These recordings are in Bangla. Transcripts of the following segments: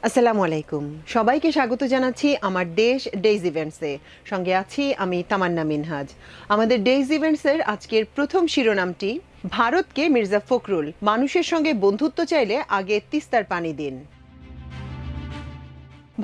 আসসালামু আলাইকুম। সবাইকে স্বাগত জানাচ্ছি আমার দেশ ডেইজ ইভেন্টসে। সঙ্গে আছি আমি তামান্না মিনহাজ। আমাদের ডেইজ ইভেন্টসের আজকের প্রথম শিরোনামটি, ভারতকে মির্জা ফখরুল মানুষের সঙ্গে বন্ধুত্ব চাইলে আগে তিস্তার পানি দিন।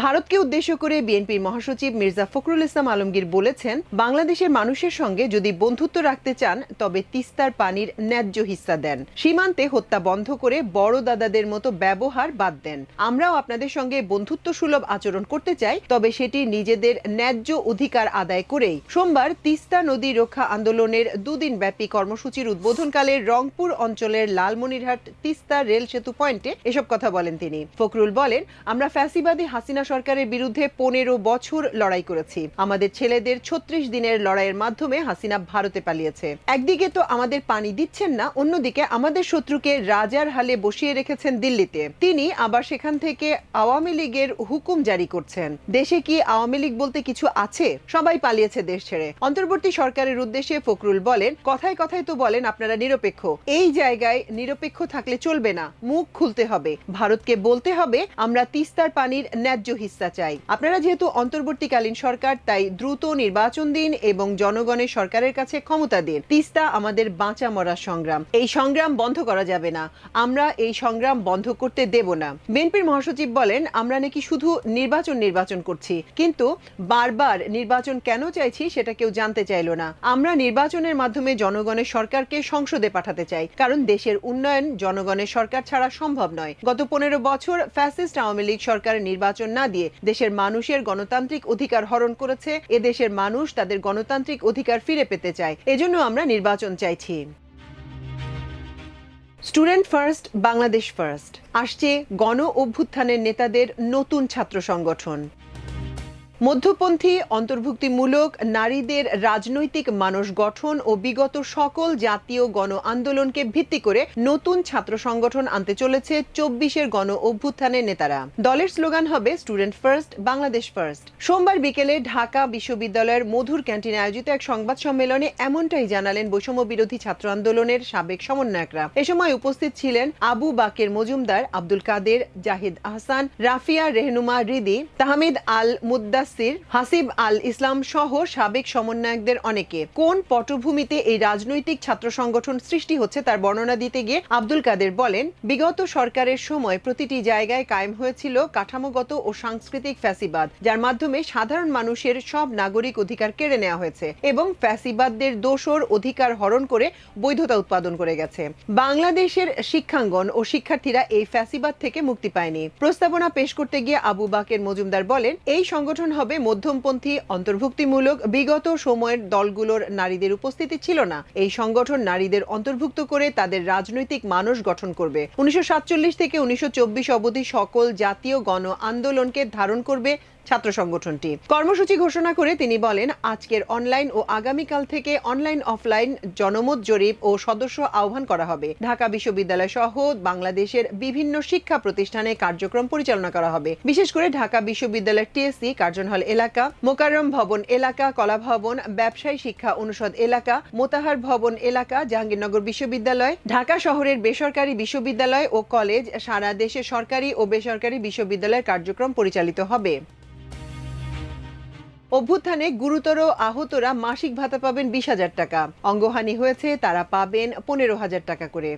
ভারতকে উদ্দেশ্য করে বিএনপির মহাসচিব মির্জা ফখরুল ইসলাম আলমগীর বলেছেন, বাংলাদেশের মানুষের সঙ্গে যদি বন্ধুত্ব রাখতে চান তবে তিস্তার পানির ন্যায্য হিস্সা দেন। সীমান্তে হত্যা বন্ধ করে বড় দাদাদের মতো ব্যবহার বাদ দেন। আমরাও আপনাদের সঙ্গে বন্ধুত্ব সুলভ আচরণ করতে চাই, তবে সেটি নিজেদের ন্যায্য অধিকার আদায় করেই। সোমবার তিস্তা নদী রক্ষা আন্দোলনের দুদিন ব্যাপী কর্মসূচির উদ্বোধনকালে রংপুর অঞ্চলের লালমনিরহাট তিস্তা রেল সেতু পয়েন্টে এসব কথা বলেন তিনি। ফখরুল বলেন, আমরা ফ্যাসিবাদী হাসিনা সরকারের বিরুদ্ধে 15 বছর লড়াই করেছি। আমাদের ছেলেদের 36 দিনের লড়াইয়ের মাধ্যমে হাসিনা ভারতে পালিয়েছে। একদিকে তো আমাদের পানি দিচ্ছেন না, অন্যদিকে আমাদের শত্রুকে রাজার হালে বসিয়ে রেখেছেন দিল্লিতে। তিনি আবার সেখান থেকে আওয়ামী লীগের হুকুম জারি করছেন। দেশে কি আওয়ামী লীগ বলতে কিছু আছে? সবাই পালিয়েছে দেশ ছেড়ে। অন্তর্বর্তী সরকারের উদ্দেশ্যে ফখরুল বলেন, কথায় কথায় তো বলেন আপনারা নিরপেক্ষ। এই জায়গায় নিরপেক্ষ থাকলে চলবে না, মুখ খুলতে হবে। ভারতকে বলতে হবে আমরা তিস্তার পানির ন্যায্য হিস্সা চাই। আপনারা যেহেতু অন্তর্বর্তীকালীন সরকার, তাই দ্রুত নির্বাচন দিন এবং জনগণের সরকারের কাছে ক্ষমতা দিন। তিস্তা আমাদের বাঁচা মরার সংগ্রাম, এই সংগ্রাম বন্ধ করা যাবে না। আমরা এই সংগ্রাম বন্ধ করতে দেব না। বিএনপির মহাসচিব বলেন, আমরা নাকি শুধু নির্বাচন করছি, কিন্তু বারবার নির্বাচন কেন চাইছি সেটা কেউ জানতে চাইল না। আমরা নির্বাচনের মাধ্যমে জনগণের সরকারকে সংসদে পাঠাতে চাই, কারণ দেশের উন্নয়ন জনগণের সরকার ছাড়া সম্ভব নয়। গত 15 বছর ফ্যাসিস্ট আওয়ামী লীগ সরকার নির্বাচন না দিয়ে দেশের মানুষের গণতান্ত্রিক অধিকার হরণ করেছে। এদেশের মানুষ তাদের গণতান্ত্রিক অধিকার ফিরে পেতে চায়, এজন্য আমরা নির্বাচন চাইছি। Student first, Bangladesh first. আসছে গণ অভ্যুত্থানের নেতাদের নতুন ছাত্র সংগঠন। মধ্যপন্থী, অন্তর্ভুক্তিমূলক, নারীদের রাজনৈতিক মানস গঠন ও বিগত সকল জাতীয় গণ আন্দোলনকে ভিত্তি করে নতুন ছাত্র সংগঠন আনতে চলেছে 24-এর গণ অভ্যুত্থানের নেতারা। দলের স্লোগান হবে স্টুডেন্ট ফার্স্ট, বাংলাদেশ ফার্স্ট। সোমবার বিকেলে ঢাকা বিশ্ববিদ্যালয়ের মধুর ক্যান্টিনে আয়োজিত এক সংবাদ সম্মেলনে এমনটাই জানালেন বৈষম্য বিরোধী ছাত্র আন্দোলনের সাবেক সমন্বয়করা। এ সময় উপস্থিত ছিলেন আবু বাকের মজুমদার, আব্দুল কাদের, জাহিদ আহসান, রাফিয়া রেহনুমা রিদি, তাহমিদ আল মুদ্দাসির, হাসিব আল ইসলাম সহ সাবেক সমন্বয়কদের অনেকে। কোন পটভূমিতে এই রাজনৈতিক ছাত্র সংগঠন সৃষ্টি হচ্ছে তার বর্ণনা দিতে গিয়ে আব্দুল কাদের বলেন, বিগত সরকারের সময় প্রতিটি জায়গায় কায়েম হয়েছিল কাঠামোগত ও সাংস্কৃতিক ফ্যাসিবাদ, যার মাধ্যমে সাধারণ মানুষের সব নাগরিক অধিকার কেড়ে নেওয়া হয়েছে এবং ফ্যাসিবাদদের দোসর অধিকার হরণ করে বৈধতা উৎপাদন করে গেছে। বাংলাদেশের শিক্ষাঙ্গন ও শিক্ষার্থীরা এই ফ্যাসিবাদ থেকে মুক্তি পায়নি। প্রস্তাবনা পেশ করতে গিয়ে আবু বাকের মজুমদার বলেন, এই সংগঠন হবে মধ্যমপন্থী, অন্তর্ভুক্তিমূলক। বিগত সময়ের দলগুলোর নারীদের উপস্থিতি ছিল না। এই সংগঠন নারীদের অন্তর্ভুক্ত করে তাদের রাজনৈতিক মানস গঠন করবে। 1947 থেকে 1924 অবধি সকল জাতীয় গণ আন্দোলনকে ধারণ করবে ছাত্র সংগঠনটি। কর্মসূচি ঘোষণা করে তিনি বলেন, আজকের অনলাইন ও আগামীকাল থেকে অনলাইন অফলাইন জনমত জরিপ ও সদস্য আহ্বান করা হবে। ঢাকা বিশ্ববিদ্যালয় সহ বাংলাদেশের বিভিন্ন শিক্ষা প্রতিষ্ঠানে কার্যক্রম পরিচালনা করা হবে। বিশেষ করে ঢাকা বিশ্ববিদ্যালয়ের টিএসসি, কার্জন হল এলাকা, মোকাররম ভবন এলাকা, কলা ভবন, ব্যবসায়ী শিক্ষা অনুষদ এলাকা, মোতাহার ভবন এলাকা, জাহাঙ্গীরনগর বিশ্ববিদ্যালয়, ঢাকা শহরের বেসরকারি বিশ্ববিদ্যালয় ও কলেজ, সারা দেশে সরকারি ও বেসরকারি বিশ্ববিদ্যালয়ের কার্যক্রম পরিচালিত হবে। অভ্যুত্থানে গুরুতর আহতরা মাসিক ভাতা পাবেন 20,000 টাকা। অঙ্গহানি হয়েছে তারা পাবেন 15,000 টাকা করে।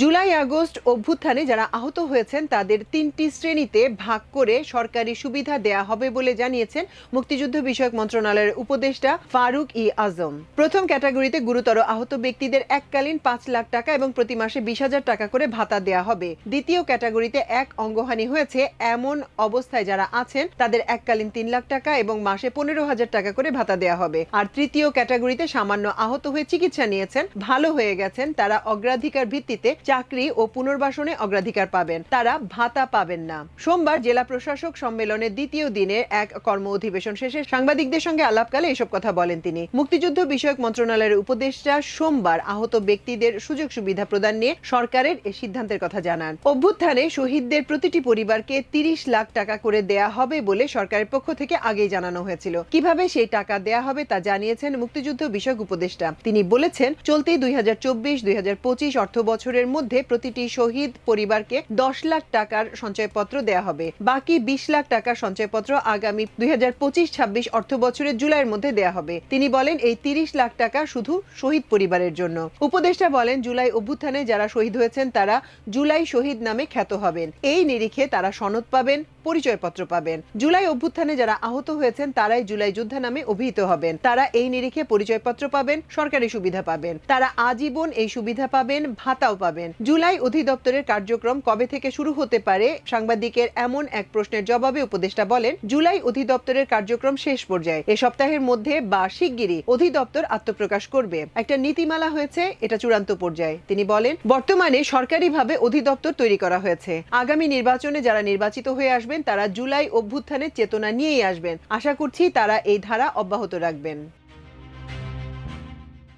জুলাই আগস্ট অভ্যুত্থানে যারা আহত হয়েছেন তাদের 3টি শ্রেণীতে ভাগ করে সরকারি সুবিধা দেয়া হবে বলে জানিয়েছেন মুক্তিযুদ্ধ বিষয়ক মন্ত্রণালয়ের উপদেষ্টা ফারুক ই আজম। প্রথম ক্যাটাগরিতে গুরুতর আহত ব্যক্তিদের এককালীন 5 লাখ টাকা এবং প্রতি মাসে 20,000 টাকা করে ভাতা দেয়া হবে। দ্বিতীয় ক্যাটাগরিতে এক অঙ্গহানি হয়েছে এমন অবস্থায় যারা আছেন তাদের এককালীন 3 লাখ টাকা এবং মাসে 15,000 টাকা করে ভাতা দেয়া হবে। আর তৃতীয় ক্যাটাগরিতে সামান্য আহত হয়ে চিকিৎসা নিয়েছেন, ভালো হয়ে গেছেন, তারা অগ্রাধিকার ভিত্তিতে চাকরি ও পুনর্বাসনে অগ্রাধিকার পাবেন, তারা ভাতা পাবেন না। সোমবার জেলা প্রশাসক সম্মেলনের দ্বিতীয় দিনের এক কর্ম অধিবেশন শেষে সাংবাদিকদের সঙ্গে আলাপকালে এসব কথা বলেন তিনি। মুক্তিযুদ্ধ বিষয়ক মন্ত্রণালয়ের উপদেষ্টা সোমবার আহত ব্যক্তিদের সুযোগ সুবিধা প্রদান নিয়ে সরকারের এই সিদ্ধান্তের কথা জানান। অভ্যুত্থানে শহীদদের প্রতিটি পরিবারকে 30 লাখ টাকা করে দেয়া হবে বলে সরকারের পক্ষ থেকে আগেই জানানো হয়েছিল। কিভাবে সেই টাকা দেয়া হবে তা জানিয়েছেন মুক্তিযুদ্ধ বিষয়ক উপদেষ্টা। তিনি বলেছেন, চলতি 2024-2025 অর্থ বছরের মধ্যে প্রতিটি শহীদ পরিবারকে 10 লাখ টাকার সঞ্চয়পত্র দেয়া হবে। বাকি 20 লাখ টাকার সঞ্চয়পত্র আগামী 2025-26 অর্থ বছরের জুলাইয়ের মধ্যে দেয়া হবে। তিনি বলেন এই 30 লাখ টাকা শুধু শহীদ পরিবারের জন্য। উপদেষ্টা বলেন জুলাই অভ্যুত্থানে যারা শহীদ হয়েছেন তারা জুলাই শহীদ নামে খ্যাত হবেন। এই নিরিখে তারা সনদ পাবেন, পরিচয়পত্র পাবেন। জুলাই অভ্যুত্থানে যারা আহত হয়েছেন তারাই জুলাই যোদ্ধা নামে অভিহিত হবেন। তারা এই নিরিখে পরিচয়পত্র পাবেন, সরকারি সুবিধা পাবেন। তারা আজীবন এই সুবিধা পাবেন, ভাতাও পাবেন। জুলাই অধিদপ্তরের কার্যক্রম কবে থেকে শুরু হতে পারে? সাংবাদিকের এমন এক প্রশ্নের জবাবে উপদেষ্টা বলেন জুলাই অধিদপ্তরের কার্যক্রম শেষ পর্যায়ে। এ সপ্তাহের মধ্যে বা শিগগিরই অধিদপ্তর আত্মপ্রকাশ করবে। একটা নীতিমালা হয়েছে, এটা চূড়ান্ত পর্যায়ে। তিনি বলেন বর্তমানে সরকারিভাবে অধিদপ্তর তৈরি করা হয়েছে। আগামী নির্বাচনে যারা নির্বাচিত হয়ে আসবেন তারা জুলাই অভ্যুত্থানের চেতনা নিয়েই আসবেন। আশা করছি তারা এই ধারা অব্যাহত রাখবেন।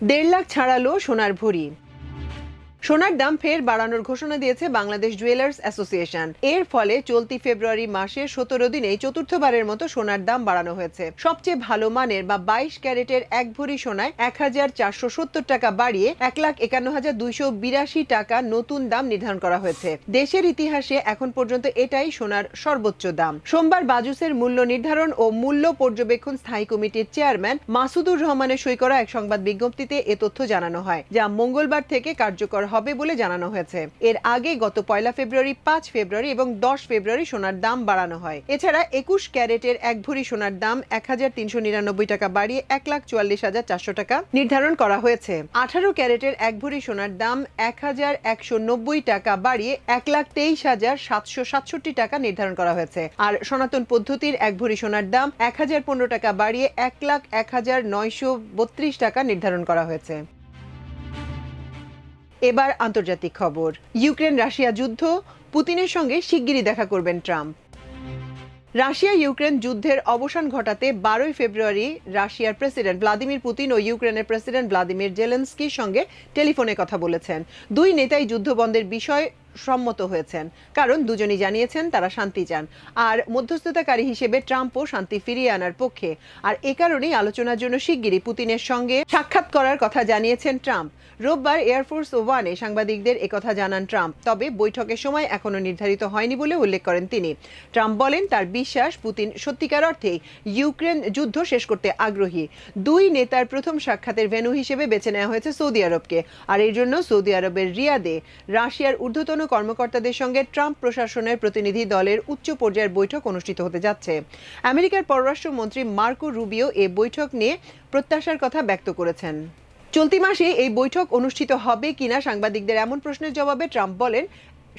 1.5 লাখ ছাড়ালো সোনার ভরি। সোনার দাম ফের বাড়ানোর ঘোষণা দিয়েছে বাংলাদেশ জুয়েলার্স অ্যাসোসিয়েশন। এর ফলে চলতি ফেব্রুয়ারি মাসে 17 দিনে চতুর্থবারের মতো সোনার দাম বাড়ানো হয়েছে। সবচেয়ে ভালো মানের বা 22 ক্যারেটের 1 ভরি সোনায় 1470 টাকা বাড়িয়ে 1,51,282 টাকা নতুন দাম নির্ধারণ করা হয়েছে। দেশের ইতিহাসে এখন পর্যন্ত এটাই সোনার সর্বোচ্চ দাম। সোমবার বাজুসের মূল্য নির্ধারণ ও মূল্য পর্যবেক্ষণ স্থায়ী কমিটির চেয়ারম্যান মাসুদুর রহমানের সই করা এক সংবাদ বিজ্ঞপ্তিতে এ তথ্য জানানো হয়, যা মঙ্গলবার থেকে কার্যকর হবে বলে জানানো হয়েছে। এর আগে গত 1 ফেব্রুয়ারি, 5 ফেব্রুয়ারি এবং 10 ফেব্রুয়ারি সোনার দাম বাড়ানো হয়। এছাড়া 21 ক্যারেটের 1 ভরি সোনার দাম 1,399 টাকা বাড়িয়ে 1,44,400 টাকা নির্ধারণ করা হয়েছে। 18 ক্যারেটের 1 ভরি সোনার দাম 1,190 টাকা বাড়িয়ে 1,23,767 টাকা নির্ধারণ করা হয়েছে। আর সনাতন পদ্ধতির 1 ভরি সোনার দাম 1,015 টাকা বাড়িয়ে 1,01,932 টাকা নির্ধারণ করা হয়েছে। এবার আন্তর্জাতিক খবর। ইউক্রেন রাশিয়া যুদ্ধ, পুতিনের সঙ্গে শিগগিরই দেখা করবেন ট্রাম্প। রাশিয়া ইউক্রেন যুদ্ধের অবসান ঘটাতে 12 ফেব্রুয়ারি রাশিয়ার প্রেসিডেন্ট ভ্লাদিমির পুতিন ও ইউক্রেনের প্রেসিডেন্ট ভ্লাদিমির জেলেনস্কির সঙ্গে টেলিফোনে কথা বলেছেন। দুই নেতাই যুদ্ধবন্ধের বিষয় সম্মত হয়েছেন, কারণ দুজনই জানিয়েছেন তারা শান্তি চান। আর মধ্যস্থতাকারী হিসেবে ট্রাম্পও শান্তি ফিরিয়ে আনার পক্ষে। আর এ কারণেই আলোচনার জন্য শিগগিরই পুতিনের সঙ্গে সাক্ষাৎ করার কথা জানিয়েছেন ট্রাম্প। রোববার এয়ারফোর্স ওয়ানে সাংবাদিকদের একথা জানান ট্রাম্প। তবে বৈঠকের সময় এখনো নির্ধারিত হয়নি বলে উল্লেখ করেন তিনি। ট্রাম্প বলেন তার বিশ্বাস পুতিন সত্যিকার অর্থেই ইউক্রেন যুদ্ধ শেষ করতে আগ্রহী। দুই নেতার প্রথম সাক্ষাতের ভেন্যু হিসেবে বেছে নেওয়া হয়েছে সৌদি আরবকে। আর এর জন্য সৌদি আরবের রিয়াদে রাশিয়ার ঊর্ধ্বতন কর্মকর্তাদের সঙ্গে ট্রাম্প প্রশাসনের প্রতিনিধি দলের উচ্চ পর্যায়ের বৈঠক অনুষ্ঠিত হতে যাচ্ছে। আমেরিকার পররাষ্ট্রমন্ত্রী মার্কো রুবিও এই বৈঠক নিয়ে প্রত্যাশার কথা ব্যক্ত করেছেন। চলতি মাসে এই বৈঠক অনুষ্ঠিত হবে কিনা সাংবাদিকদের এমন প্রশ্নের জবাবে ট্রাম্প বলেন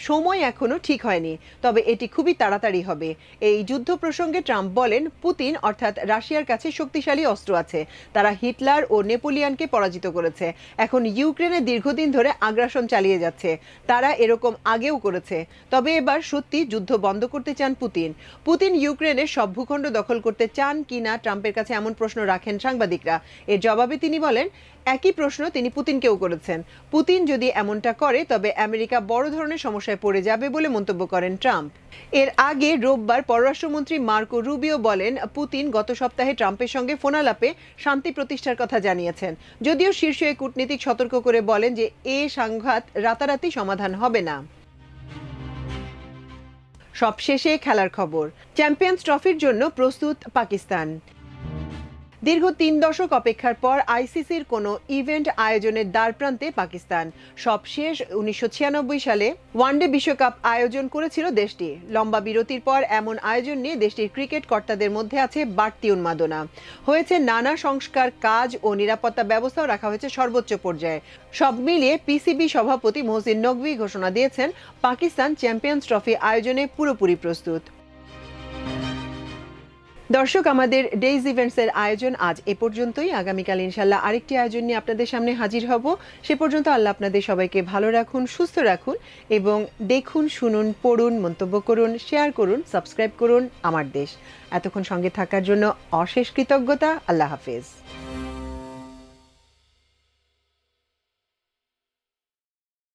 সময় এখনো ঠিক হয়নি, তবে এটি খুবই তাড়াতাড়ি হবে। এই যুদ্ধ প্রসঙ্গে ট্রাম্প বলেন পুতিন অর্থাৎ রাশিয়ার কাছে শক্তিশালী অস্ত্র আছে। তারা হিটলার ও নেপোলিয়নকে পরাজিত করেছে। এখন ইউক্রেনে দীর্ঘদিন ধরে আগ্রাসন চালিয়ে যাচ্ছে। তারা এরকম আগেও করেছে। তবে এবার সত্যি যুদ্ধ বন্ধ করতে চান পুতিন। পুতিন ইউক্রেনের সব ভূখণ্ড দখল করতে চান কিনা ট্রাম্পের কাছে এমন প্রশ্ন রাখেন সাংবাদিকরা। এর জবাবে তিনি বলেন একই প্রশ্ন তিনি পুতিনকেও করেছেন। পুতিন যদি এমনটা করে তবে আমেরিকা বড় ধরনের সমস্যায় পড়ে যাবে বলে মন্তব্য করেন ট্রাম্প। এর আগে রোববার পররাষ্ট্রমন্ত্রী মার্কো রুবিও বলেন পুতিন গত সপ্তাহে ট্রাম্পের সঙ্গে ফোনালাপে শান্তি প্রতিষ্ঠার কথা জানিয়েছেন। যদিও শীর্ষ এই কূটনীতিক সতর্ক করে বলেন যে এ সংঘাত রাতারাতি সমাধান হবে না। সবশেষে খেলার খবর। চ্যাম্পিয়ন্স ট্রফির জন্য প্রস্তুত পাকিস্তান। দীর্ঘ 3 দশক অপেক্ষার পর আইসিসির কোনো ইভেন্ট আয়োজনের দ্বারপ্রান্তে পাকিস্তান। সবশেষ 1996 সালে ওয়ানডে বিশ্বকাপ আয়োজন করেছিল দেশটি। লম্বা বিরতির পর এমন আয়োজন নিয়ে দেশটির ক্রিকেট কর্তাদের মধ্যে আছে বাড়তি উন্মাদনা। হয়েছে নানা সংস্কার কাজ ও নিরাপত্তা ব্যবস্থাও রাখা হয়েছে সর্বোচ্চ পর্যায়ে। সব মিলিয়ে পিসিবি সভাপতি মহসিন নকভি ঘোষণা দিয়েছেন পাকিস্তান চ্যাম্পিয়ন্স ট্রফি আয়োজনে পুরোপুরি প্রস্তুত। দর্শক, আমাদের ডেইজ ইভেন্টসের আয়োজন আজ এ পর্যন্তই। আগামীকাল ইনশাল্লাহ আরেকটি আয়োজন নিয়ে আপনাদের সামনে হাজির হব। সে পর্যন্ত আল্লাহ আপনাদের সবাইকে ভালো রাখুন, সুস্থ রাখুন এবং দেখুন, শুনুন, পড়ুন, মন্তব্য করুন, শেয়ার করুন, সাবস্ক্রাইব করুন আমার দেশ। এতক্ষণ সঙ্গে থাকার জন্য অশেষ কৃতজ্ঞতা। আল্লাহ হাফেজ।